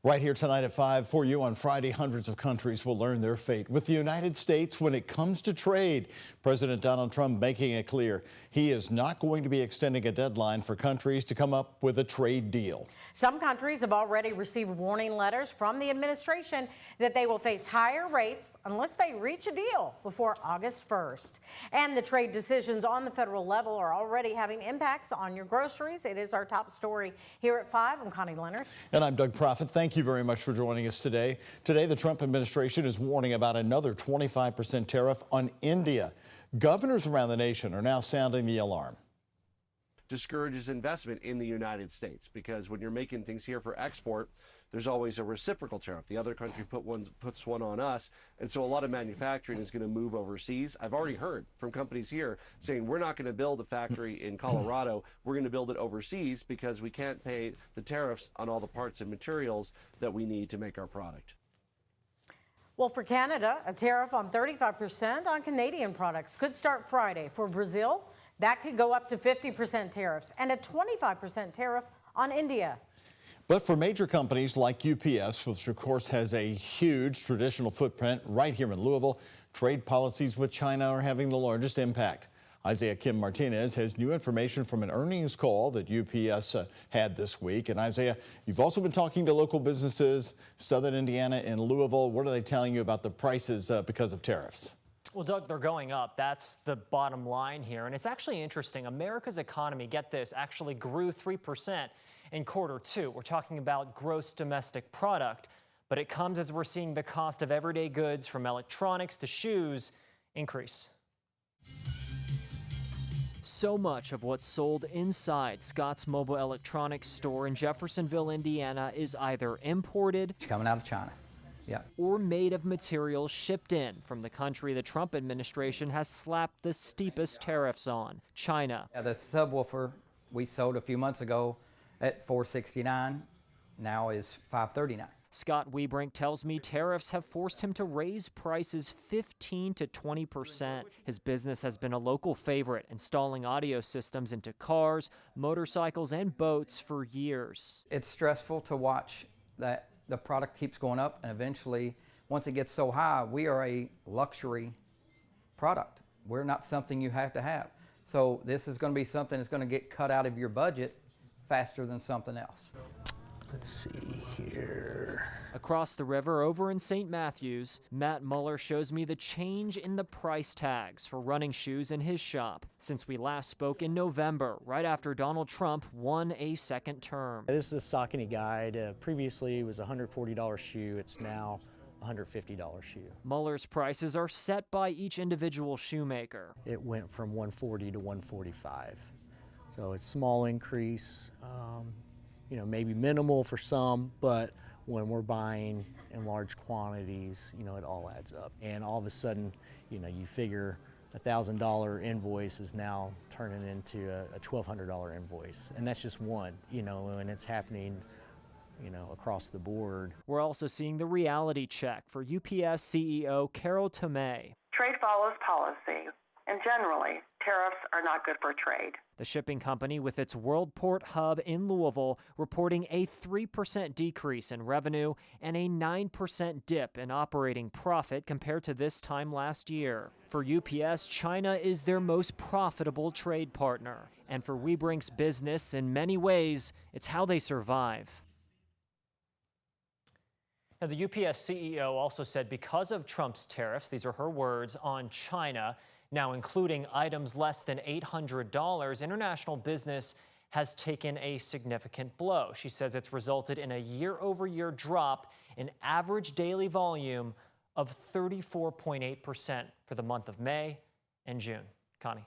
Right here tonight at 5 for you on Friday, hundreds of countries will learn their fate with the United States when it comes to trade. President Donald Trump making it clear he is not going to be extending a deadline for countries to come up with a trade deal. Some countries have already received warning letters from the administration that they will face higher rates unless they reach a deal before August 1st. And the trade decisions on the federal level are already having impacts on your groceries. It is our top story here at 5. I'm Connie Leonard. And I'm Doug Proffitt. Thank you very much for joining us today. Today, the Trump administration is warning about another 25% tariff on India. Governors around the nation are now sounding the alarm. Discourages investment in the United States because when you're making things here for export, there's always a reciprocal tariff. The other country puts one on us, and so a lot of manufacturing is going to move overseas. I've already heard from companies here saying we're not going to build a factory in Colorado, we're going to build it overseas because we can't pay the tariffs on all the parts and materials that we need to make our product. Well, for Canada, a tariff on 35% on Canadian products could start Friday. For Brazil, that could go up to 50% tariffs and a 25% tariff on India. But for major companies like UPS, which of course has a huge traditional footprint right here in Louisville, trade policies with China are having the largest impact. Isaiah Kim Martinez has new information from an earnings call that UPS had this week. And Isaiah, you've also been talking to local businesses, Southern Indiana and Louisville. What are they telling you about the prices because of tariffs? Well, Doug, they're going up. That's the bottom line here. And it's actually interesting. America's economy, get this, actually grew 3% in Q2. We're talking about gross domestic product, but it comes as we're seeing the cost of everyday goods from electronics to shoes increase. So much of what's sold inside Scott's Mobile Electronics store in Jeffersonville, Indiana is either imported, it's coming out of China, yeah, or made of materials shipped in from the country the Trump administration has slapped the steepest tariffs on, China. Yeah, the subwoofer we sold a few months ago at $469 now is $539. Scott Wiehebrink tells me tariffs have forced him to raise prices 15 to 20%. His business has been a local favorite, installing audio systems into cars, motorcycles, and boats for years. It's stressful to watch that the product keeps going up, and eventually, once it gets so high, we are a luxury product. We're not something you have to have. So this is going to be something that's going to get cut out of your budget faster than something else. Let's see here. Across the river over in St. Matthews, Matt Muller shows me the change in the price tags for running shoes in his shop since we last spoke in November, right after Donald Trump won a second term. This is the Saucony Guide. Previously it was a $140 shoe. It's now a $150 shoe. Muller's prices are set by each individual shoemaker. It went from $140 to $145. So it's a small increase. You know, maybe minimal for some, but when we're buying in large quantities, you know, it all adds up. And all of a sudden, you know, you figure a $1,000 invoice is now turning into a $1,200 invoice. And that's just one, you know, and it's happening, you know, across the board. We're also seeing the reality check for UPS CEO Carol Tomei. Trade follows policy, and generally, tariffs are not good for trade. The shipping company with its Worldport hub in Louisville reporting a 3% decrease in revenue and a 9% dip in operating profit compared to this time last year. For UPS, China is their most profitable trade partner. And for Wiehebrink's business, in many ways, it's how they survive. Now, the UPS CEO also said because of Trump's tariffs, these are her words, on China, now including items less than $800, international business has taken a significant blow. She says it's resulted in a year-over-year drop in average daily volume of 34.8% for the month of May and June. Connie.